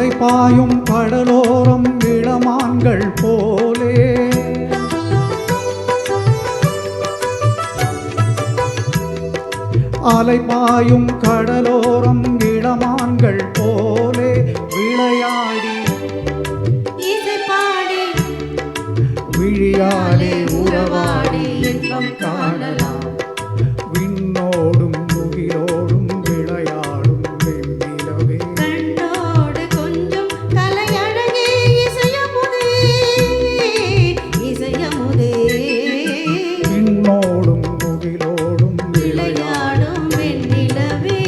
அலைபாயும் கடலோரம் இளமான்கள் போலே அலைபாயும் கடலோரம் இளமான்கள் போலே விளையாடி இசைபாடி விழியாலே உறவாடி இன்பம் காணலாம். விண்ணோடும் முகிலோடும் விளையாடும் வெண்ணிலவே கண்ணோடு கொஞ்சம் கலையழகே இசையமுதே இசையமுதே விண்ணோடும் முகிலோடும் விளையாடும் வெண்ணிலவே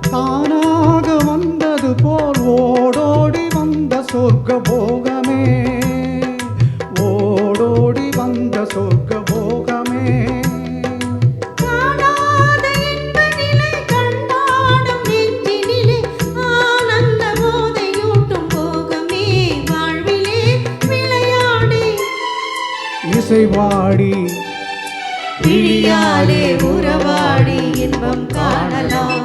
தானாக வந்தது போல் ஓடோடி வந்த சொர்க்க போகமே ஓடோடி வந்த சொர்க்க போகமே காணாத இன்ப நிலை கண்டாடும் நெஞ்சினிலே ஆனந்த போதையூட்டும் போகமே வாழ்விலே விளையாடி இசைவாடி விழியாலே உறவாடி இன்பம் காணலாம்.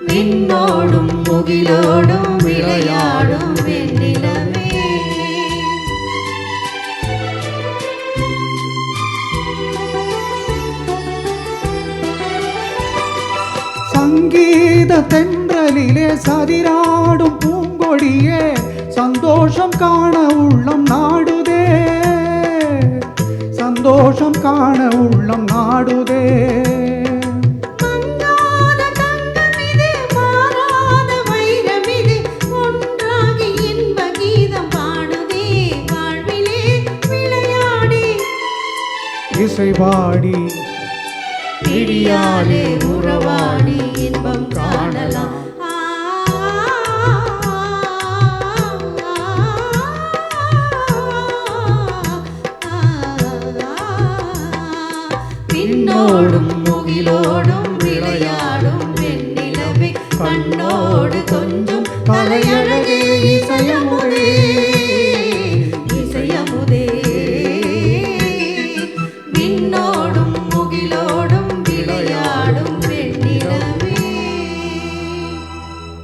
விண்ணோடும் முகிலோடும் விளையாடும் வெண்ணிலவே சங்கீத தென்றலிலே சதிராடும் பூங்கொடியே சந்தோஷம் காண உள்ளம் நாடுதே சந்தோஷம் காண உள்ளம் நாடுதே மங்காத தங்கமிது மாறாத வைரமிது ஒன்றாகி இன்ப கீதம் பாடுதே வாழ்விலே விளையாடி இசைவாடி விழியாலே உறவாடி இன்பம் காணலாம். விண்ணோடும் முகிலோடும் விளையாடும் வெண்ணிலவே கண்ணோடு கொஞ்சம் கலையழகே இசையமுதே